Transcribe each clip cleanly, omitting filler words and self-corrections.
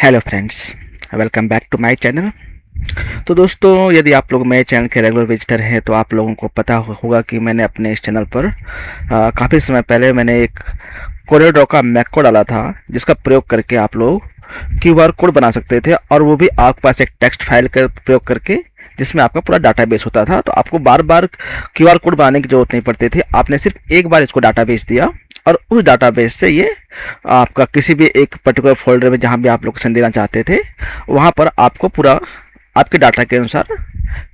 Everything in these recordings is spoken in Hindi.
Hello friends, welcome back to my channel. तो दोस्तों, यदि आप लोग मेरे चैनल के रेगुलर विजिटर हैं तो आप लोगों को पता होगा कि मैंने अपने इस चैनल पर काफ़ी समय पहले मैंने एक कोरियोड्रॉ का मैक्रो डाला था, जिसका प्रयोग करके आप लोग क्यूआर कोड बना सकते थे, और वो भी आपके पास एक टेक्स्ट फाइल का प्रयोग करके, जिसमें आपका पूरा डाटाबेस होता था। तो आपको बार बार क्यूआर कोड बनाने की ज़रूरत नहीं पड़ती थी। आपने सिर्फ एक बार इसको डाटाबेस दिया और उस डाटाबेस से ये आपका किसी भी एक पर्टिकुलर फोल्डर में जहाँ भी आप लोकेशन देना चाहते थे, वहाँ पर आपको पूरा आपके डाटा के अनुसार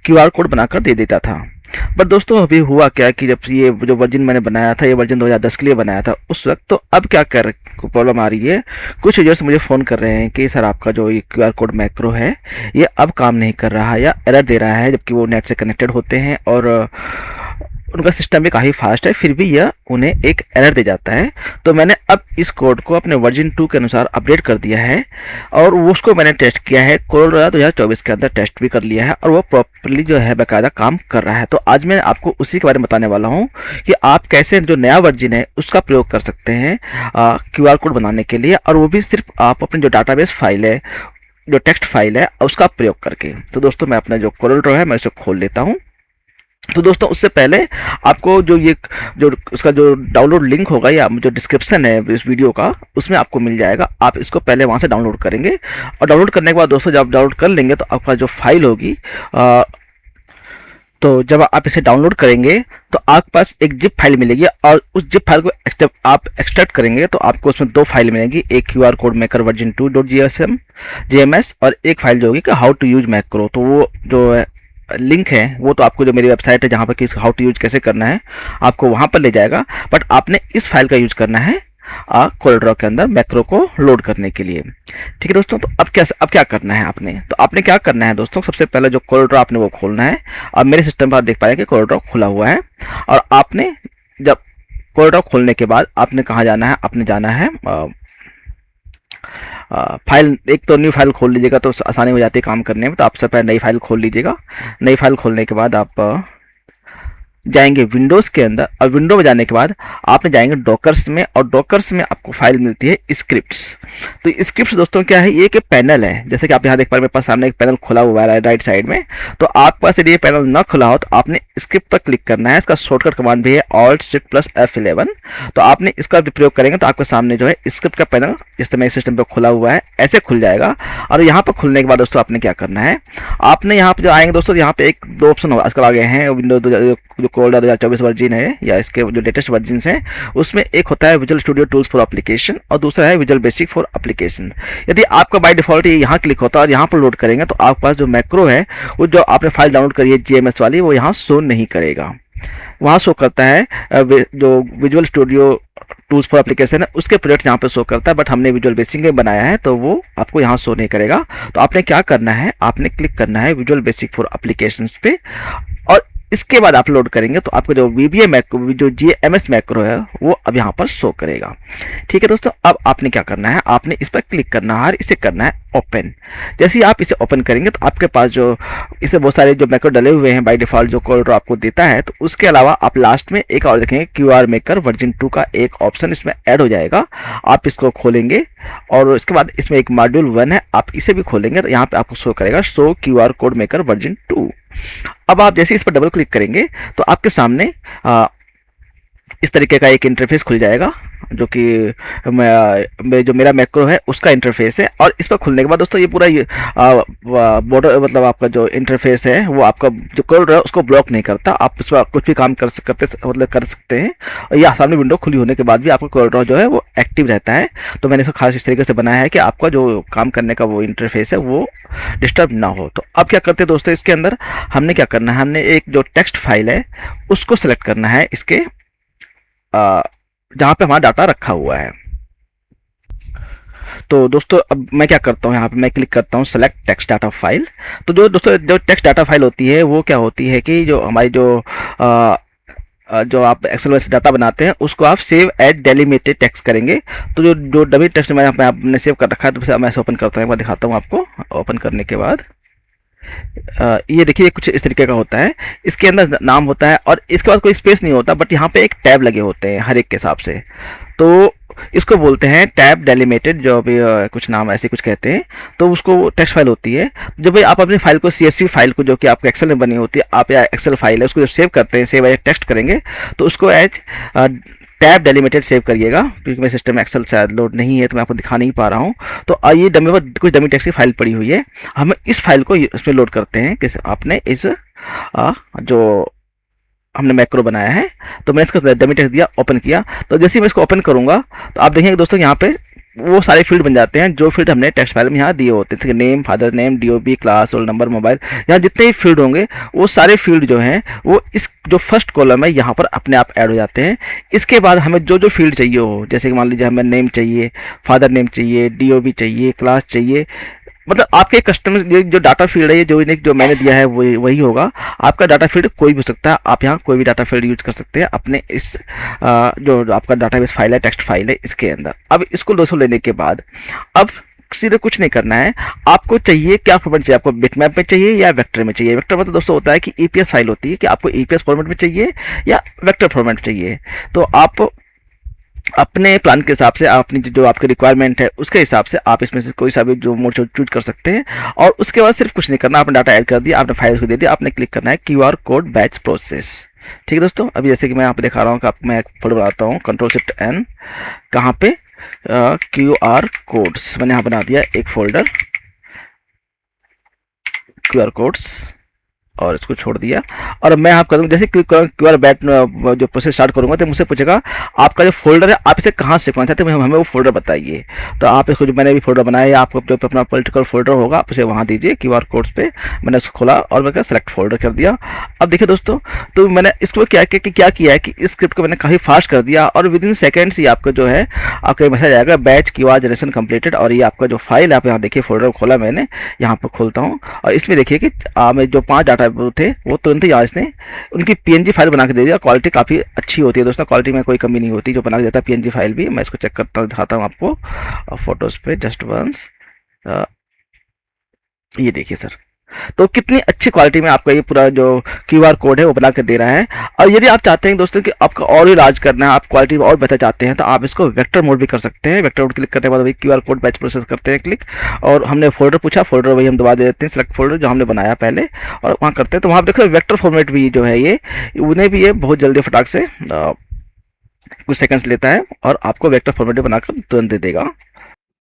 क्यूआर कोड बनाकर दे देता था। बट दोस्तों, अभी हुआ क्या कि जब ये जो वर्जन मैंने बनाया था, ये वर्जन 2010 के लिए बनाया था उस वक्त, तो अब क्या कर प्रॉब्लम आ रही है। कुछ यूजर्स मुझे फ़ोन कर रहे हैं कि सर, आपका जो ये क्यूआर कोड मैक्रो है ये अब काम नहीं कर रहा है या एरर दे रहा है, जबकि वो नेट से कनेक्टेड होते हैं और उनका सिस्टम भी काफ़ी फास्ट है, फिर भी यह उन्हें एक एरर दे जाता है। तो मैंने अब इस कोड को अपने वर्जन 2 के अनुसार अपडेट कर दिया है, और वो उसको मैंने टेस्ट किया है। कोरियोड्रॉ 2024 के अंदर टेस्ट भी कर लिया है, और वो प्रॉपरली जो है बाकायदा काम कर रहा है। तो आज मैं आपको उसी के बारे में बताने वाला हूँ कि आप कैसे जो नया वर्जन है उसका प्रयोग कर सकते हैं क्यूआर कोड बनाने के लिए, और वो भी सिर्फ आप अपने जो डाटाबेस फाइल है, जो टेक्स्ट फाइल है, उसका प्रयोग करके। तो दोस्तों, मैं अपना जो कोरियोड्रॉ है मैं इसे खोल लेता हूँ। तो दोस्तों, उससे पहले आपको जो उसका जो डाउनलोड लिंक होगा या जो डिस्क्रिप्शन है इस वीडियो का, उसमें आपको मिल जाएगा। आप इसको पहले वहाँ से डाउनलोड करेंगे, और डाउनलोड करने के बाद दोस्तों, जब आप डाउनलोड कर लेंगे तो आपका जो फाइल होगी, तो जब आप इसे डाउनलोड करेंगे तो आपके पास एक जिप फाइल मिलेगी, और उस जिप फाइल को जब आप एक्सट्रैक्ट करेंगे तो आपको उसमें दो फाइल मिलेंगी, एक QR code maker version 2.jms और एक फाइल जो होगी कि हाउ टू यूज मैक्रो। तो वो जो लिंक है वो तो आपको जो मेरी वेबसाइट है जहाँ पर कि हाउ टू यूज कैसे करना है, आपको वहाँ पर ले जाएगा। बट आपने इस फाइल का यूज करना है कोरियोड्रॉ के अंदर मैक्रो को लोड करने के लिए। ठीक है दोस्तों, तो अब क्या करना है आपने क्या करना है दोस्तों, सबसे पहले जो कोरियोड्रॉ आपने वो खोलना है। और मेरे सिस्टम पर आप देख पा रहे हैं कि कोरियोड्रॉ खुला हुआ है, और आपने जब कोरियोड्रॉ खोलने के बाद आपने कहाँ जाना है, आपने जाना है फाइल। एक तो न्यू फाइल खोल लीजिएगा तो आसानी हो जाती है काम करने में। तो आप सबसे पहले नई फाइल खोल लीजिएगा। नई फाइल खोलने के बाद आप जाएंगे विंडोज़ के अंदर, और विंडो में जाने के बाद आपने जाएंगे डॉकर्स में, और डॉकर्स में आपको फाइल मिलती है स्क्रिप्ट्स। तो स्क्रिप्ट्स दोस्तों क्या है, ये एक पैनल है। जैसे कि आप यहाँ देख पा रहे हैं, मेरे पास सामने एक पैनल खुला हुआ है राइट साइड में। तो आपके पास यदि ये पैनल ना खुला हो तो आपने स्क्रिप्ट पर क्लिक करना है। इसका शॉर्टकट कमांड भी है Alt+F11। तो आपने इसका प्रयोग करेंगे तो आपके सामने जो है स्क्रिप्ट का पैनल जिस तरह सिस्टम पर खुला हुआ है ऐसे खुल जाएगा। और यहाँ पर खुलने के बाद दोस्तों आपने क्या करना है, आपने यहाँ पर जो आएंगे दोस्तों, यहाँ पे एक दो ऑप्शन आजकल आ गए हैं। विंडो जो कोरियोड्रॉ 2024 वर्जन है या इसके जो लेटेस्ट वर्जन हैं, उसमें एक होता है visual studio tools for application, और दूसरा है विजुअल बेसिक फॉर एप्लीकेशन। यदि आपका बाय डिफॉल्ट ये यहाँ क्लिक होता है और यहाँ पर लोड करेंगे तो आपके पास जो मैक्रो है, वो जो आपने फाइल डाउनलोड करी है जीएमएस वाली, वो यहाँ शो नहीं करेगा। वहाँ शो करता है जो visual studio tools for application है उसके प्रोजेक्ट्स यहाँ पे शो करता है, बट हमने विजुअल बेसिक में बनाया है तो वो आपको यहाँ शो नहीं करेगा। तो आपने क्या करना है, आपने क्लिक करना है विजुअल बेसिक फॉर एप्लीकेशंस पे, और इसके बाद आप लोड करेंगे तो आपको जो वीबीए मैक्रो, जो जीएमएस मैक्रो है, वो अब यहाँ पर शो करेगा। ठीक है दोस्तों, अब आपने क्या करना है, आपने इस पर क्लिक करना है और इसे करना है ओपन। जैसे ही आप इसे ओपन करेंगे तो आपके पास जो इसे बहुत सारे जो मैक्रो डले हुए हैं बाय डिफॉल्ट जो कोरियोड्रॉ आपको देता है, तो उसके अलावा आप लास्ट में एक और देखेंगे क्यूआर मेकर वर्जन 2 का एक ऑप्शन इसमें ऐड हो जाएगा। आप इसको खोलेंगे और इसके बाद इसमें एक मॉड्यूल 1 है, आप इसे भी खोलेंगे तो यहाँ पे आपको शो करेगा show QR code maker version 2। अब आप जैसे इस पर डबल क्लिक करेंगे तो आपके सामने इस तरीके का एक इंटरफेस खुल जाएगा, जो कि जो मेरा मैक्रो है उसका इंटरफेस है। और इस पर खुलने के बाद दोस्तों ये पूरा बॉर्डर, मतलब आपका जो इंटरफेस है वो आपका जो कोरियोड्रॉ है उसको ब्लॉक नहीं करता। आप इस पर कुछ भी काम कर सकते हैं, और ये सामने विंडो खुली होने के बाद भी आपका कोरियोड्रॉ जो है वो एक्टिव रहता है। तो मैंने इसको खास इस तरीके से बनाया है कि आपका जो काम करने का वो इंटरफेस है वो डिस्टर्ब ना हो। तो अब क्या करते हैं दोस्तों, इसके अंदर हमने क्या करना है, हमने एक जो टेक्स्ट फाइल है उसको सेलेक्ट करना है इसके जहाँ पे हमारा डाटा रखा हुआ है। तो दोस्तों, अब मैं क्या करता हूँ, यहाँ पे मैं क्लिक करता हूँ सेलेक्ट टेक्स्ट डाटा फाइल। तो जो दोस्तों जो टेक्स्ट डाटा फाइल होती है वो क्या होती है कि जो हमारी जो आप एक्सेल में डाटा बनाते हैं उसको आप सेव एज डेलिमिटेड टेक्स्ट करेंगे। तो जो डमी टेक्स्ट मैंने आपने सेव कर रखा है, तो मैं ओपन करता हूँ, मैं दिखाता हूँ आपको। ओपन करने के बाद ये देखिए कुछ इस तरीके का होता है। इसके अंदर नाम होता है और इसके बाद कोई स्पेस नहीं होता, बट यहाँ पे एक टैब लगे होते हैं हर एक के हिसाब से। तो इसको बोलते हैं टैब डेलिमिटेड, जो अभी कुछ नाम ऐसे कुछ कहते हैं, तो उसको टेक्स्ट फाइल होती है। जब भाई आप अपनी फाइल को CSV फाइल को, जो कि आपको एक्सेल में बनी होती है, आप या एक्सेल फाइल है उसको जब सेव करते हैं, सेव एज टेक्स्ट करेंगे, तो उसको एज टैब डेलिमिटेड सेव करिएगा, क्योंकि मेरे सिस्टम में एक्सेल शायद लोड नहीं है तो मैं आपको दिखा नहीं पा रहा हूँ। तो ये डमी पर कुछ डमी टेक्स्ट की फाइल पड़ी हुई है, हम इस फाइल को इसमें लोड करते हैं। किस आपने इस जो हमने मैक्रो बनाया है, तो मैंने इसको डमी टेक्स्ट दिया, ओपन किया, तो जैसे ही मैं इसको ओपन करूंगा तो आप देखेंगे दोस्तों यहाँ पे वो सारे फील्ड बन जाते हैं जो फील्ड हमने टेक्स्ट फाइल में यहाँ दिए होते हैं, जैसे name, father name, DOB, class, roll number, mobile, यहाँ जितने भी फील्ड होंगे वो सारे फील्ड जो हैं वो इस जो फर्स्ट कॉलम है यहाँ पर अपने आप ऐड हो जाते हैं। इसके बाद हमें जो जो फील्ड चाहिए हो, जैसे कि मान लीजिए हमें नेम चाहिए, फादर नेम चाहिए, DOB चाहिए, क्लास चाहिए, मतलब आपके कस्टमर जो डाटा फील्ड है, जो मैंने दिया है वही होगा। आपका डाटा फील्ड कोई भी हो सकता है, आप यहाँ कोई भी डाटा फील्ड यूज कर सकते हैं अपने इस जो आपका डाटाबेस फाइल है, टेक्स्ट फाइल है, इसके अंदर। अब इसको दोस्तों लेने के बाद अब सीधे कुछ नहीं करना है, आपको चाहिए क्या फॉर्मेट चाहिए, आपको बिटमैप में चाहिए या वेक्टर में चाहिए। वेक्टर मतलब दोस्तों होता है कि EPS फाइल होती है कि आपको EPS फॉर्मेट में चाहिए या वेक्टर फॉर्मेट चाहिए। तो आप अपने प्लान के हिसाब से, अपनी जो आपकी रिक्वायरमेंट है उसके हिसाब से आप इसमें से कोई सा भी जो मोड चूज कर सकते हैं। और उसके बाद सिर्फ कुछ नहीं करना, आपने डाटा ऐड कर दिया, आपने फाइल्स को दे दिया, आपने क्लिक करना है QR कोड बैच प्रोसेस। ठीक है दोस्तों, अभी जैसे कि मैं यहाँ पे दिखा रहा हूँ कि आपको मैं एक फोल्डर बनाता हूँ, Ctrl+Shift+N, कहाँ पे QR कोड्स मैंने यहाँ बना दिया एक फोल्डर, QR कोड्स, और इसको छोड़ दिया। और मैं आप करूँगा जैसे QR बैट जो प्रोसेस स्टार्ट करूँगा तो मुझसे पूछेगा आपका जो फोल्डर है आप इसे कहाँ से करना चाहते हैं, हमें वो फोल्डर बताइए। तो आप इसको, जो मैंने भी फोल्डर बनाया है, आपको जो अपना पॉलिटिकल फोल्डर होगा आप उसे वहाँ दीजिए QR कोड्स पे। मैंने उसको खोला और मैं सेलेक्ट फोल्डर कर दिया। अब देखिए दोस्तों, तो मैंने इसको क्या किया है कि इस स्क्रिप्ट को मैंने काफ़ी फास्ट कर दिया और विद इन सेकेंड्स ही आपका जो है आपका मैसेज आएगा बैच QR जनरेशन कंप्लीटेड। और ये आपका जो फाइल आप यहाँ देखिए, फोल्डर खोला मैंने, यहाँ पर खोलता हूँ और इसमें देखिए कि मैं जो 5 डाटा थे वो तुरंत ही आज ने उनकी PNG फाइल बना के दे दिया। क्वालिटी काफ़ी अच्छी होती है दोस्तों, क्वालिटी में कोई कमी नहीं होती, जो बना के देता है PNG फाइल भी। मैं इसको चेक करता हूँ, दिखाता हूँ आपको फोटोज़ पे जस्ट वंस। ये देखिए सर, तो कितनी अच्छी क्वालिटी में आपका ये पूरा जो QR कोड है वो बना कर दे रहा है। और यदि आप चाहते हैं दोस्तों कि आपका और भी राज करना है, आप क्वालिटी और बेहतर चाहते हैं, तो आप इसको वेक्टर मोड भी कर सकते हैं। वेक्टर मोड क्लिक करने के बाद वही QR कोड बैच प्रोसेस करते हैं क्लिक, और हमने फोल्डर पूछा, फोल्डर वही हम दबा दे देते हैं, सेलेक्ट फोल्डर जो हमने बनाया पहले, और वहाँ करते हैं। तो वहाँ देख लो वेक्टर फॉर्मेट भी जो है ये, उन्हें भी ये बहुत जल्दी फटाक से कुछ सेकंड्स लेता है और आपको वेक्टर फॉर्मेट बनाकर तुरंत दे देगा।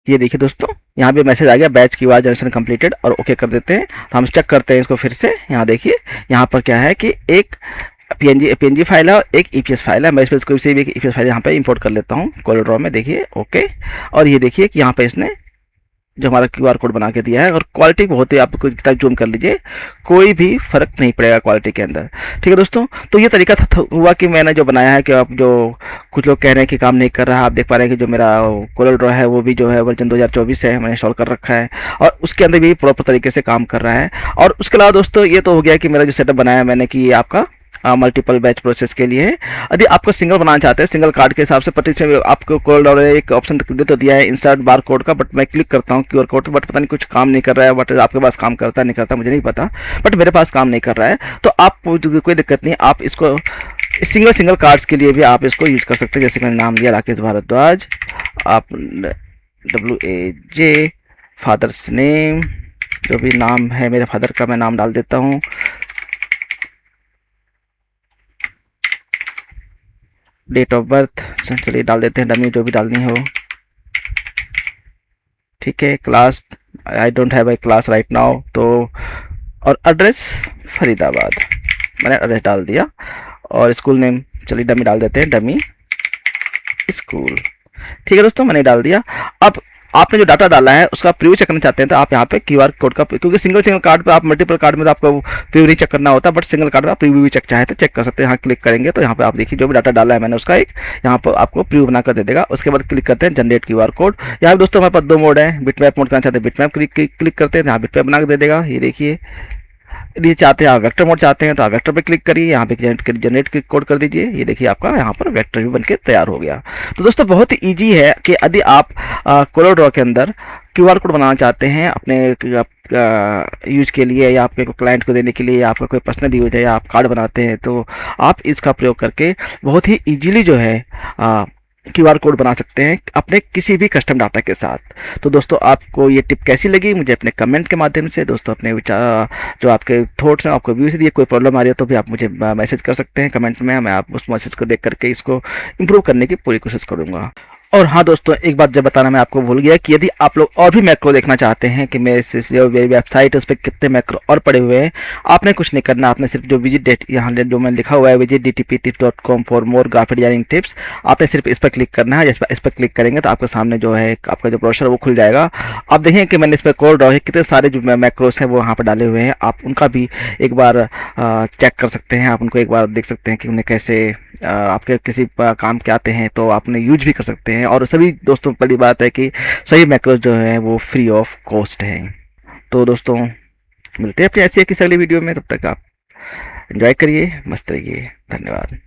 ये देखिए दोस्तों, यहाँ पे मैसेज आ गया बैच QR जनरेशन कंप्लीटेड, और ओके कर देते हैं। तो हम चेक करते हैं इसको फिर से। यहाँ देखिए, यहाँ पर क्या है कि एक PNG फाइल है और एक EPS फाइल है। मैं इसमें कोई से भी एक EPS फाइल यहाँ पे इंपोर्ट कर लेता हूँ कोलोर ड्रॉ में, देखिए ओके। और ये देखिए कि यहाँ पे इसने जो हमारा QR कोड बना के दिया है, और क्वालिटी बहुत ही, आप कुछ किताब जूम कर लीजिए, कोई भी फर्क नहीं पड़ेगा क्वालिटी के अंदर। ठीक है दोस्तों, तो ये तरीका हुआ कि मैंने जो बनाया है कि आप जो कुछ लोग कह रहे हैं कि काम नहीं कर रहा है, आप देख पा रहे हैं कि जो मेरा कोरल ड्रॉ है वो भी जो है वर्जन 2024 है, मैंने इंस्टॉल कर रखा है और उसके अंदर भी प्रॉपर तरीके से काम कर रहा है। और उसके अलावा दोस्तों ये तो हो गया कि मेरा जो सेटअप बनाया मैंने कि ये आपका मल्टीपल बैच प्रोसेस के लिए है। यदि आपको सिंगल बनाना चाहते हैं, सिंगल कार्ड के हिसाब से पट्टी आपको कोड और एक ऑप्शन दे तो दिया है इंसर्ट बार कोड का, बट मैं क्लिक करता हूँ QR कोड, बट पता नहीं कुछ काम नहीं कर रहा है। बट आपके पास काम करता है नहीं करता मुझे नहीं पता, बट मेरे पास काम नहीं कर रहा है। तो आप कोई दिक्कत नहीं, आप इसको सिंगल कार्ड्स के लिए भी आप इसको यूज कर सकते हैं। जैसे मैंने नाम लिया राकेश भारद्वाज, आप WAJ, फादर्स नेम, जो भी नाम है मेरे फादर का मैं नाम डाल देता हूँ, डेट ऑफ बर्थ चलिए डाल देते हैं, डमी जो भी डालनी हो, ठीक है। Class I don't have a class right now, तो और एड्रेस फरीदाबाद, मैंने एड्रेस डाल दिया। और स्कूल नेम चलिए डमी डाल देते हैं, डमी स्कूल, ठीक है दोस्तों, मैंने डाल दिया। अब आपने जो डाटा डाला है उसका प्रीव्यू चेक करना चाहते हैं तो आप यहाँ पे QR कोड का, क्योंकि सिंगल कार्ड पे आप मल्टीपल कार्ड में तो आपको प्रीव्यू नहीं चेक करना होता, बट सिंगल कार्ड में आप प्रीव्यू भी चेक चाहे तो चेक कर सकते हैं। यहाँ क्लिक करेंगे तो यहाँ पे आप देखिए जो भी डाटा डाला है मैंने उसका एक यहाँ पर आपको प्रीव्यू बना कर दे देगा। उसके बाद क्लिक करते हैं जनरेट QR कोड। यहाँ पे दोस्तों हमारे पास 2 मोड है, बिटमैप मोड करना चाहते हैं बिटमैप क्लिक करते हैं, यहाँ बिटमैप बना के दे देगा। ये देखिए, यदि चाहते हैं आप वेक्टर मोड चाहते हैं तो आप वेक्टर पे क्लिक करिए, यहाँ पे जनरेट कोड कर दीजिए। ये देखिए आपका यहाँ पर वेक्टर भी बनके तैयार हो गया। तो दोस्तों बहुत ही ईजी है कि यदि आप कोलोर ड्रॉ के अंदर QR कोड बनाना चाहते हैं अपने यूज के लिए, या आपके क्लाइंट को देने के लिए, या आपका कोई पर्सनल यूज है, या आप कार्ड बनाते हैं, तो आप इसका प्रयोग करके बहुत ही ईजीली जो है क्यूआर कोड बना सकते हैं अपने किसी भी कस्टम डाटा के साथ। तो दोस्तों आपको ये टिप कैसी लगी मुझे अपने कमेंट के माध्यम से दोस्तों अपने विचार जो आपके थॉट्स हैं आपको व्यूज़ दिए, कोई प्रॉब्लम आ रही है तो भी आप मुझे मैसेज कर सकते हैं कमेंट में, मैं आप उस मैसेज को देख करके इसको इम्प्रूव करने की पूरी कोशिश करूँगा। और हाँ दोस्तों, एक बात जब बताना मैं आपको भूल गया कि यदि आप लोग और भी मैक्रो देखना चाहते हैं कि मेरे जो वेबसाइट है उस पर कितने मैक्रो और पड़े हुए हैं, आपने कुछ नहीं करना, आपने सिर्फ जो विजिट डेट यहाँ जो मैंने लिखा हुआ है visitdtptips.com for more graphic designing tips, आपने सिर्फ इस पर क्लिक करना है। इस पर क्लिक करेंगे तो आपके सामने जो है आपका जो ब्राउज़र है वो खुल जाएगा। आप देखें कि मैंने इस पर कोड ड्रॉ है, कितने सारे जो मैक्रोस हैं वो यहाँ पर डाले हुए हैं, आप उनका भी एक बार चेक कर सकते हैं, आप उनको एक बार देख सकते हैं कि उन्हें कैसे आपके किसी काम के आते हैं तो आप उन्हें यूज भी कर सकते हैं। और सभी दोस्तों बड़ी बात है कि सभी मैक्रोस जो हैं वो फ्री ऑफ कॉस्ट हैं। तो दोस्तों मिलते हैं अपनी ऐसी किसी अगली वीडियो में, तब तक आप एंजॉय करिए, मस्त रहिए, धन्यवाद।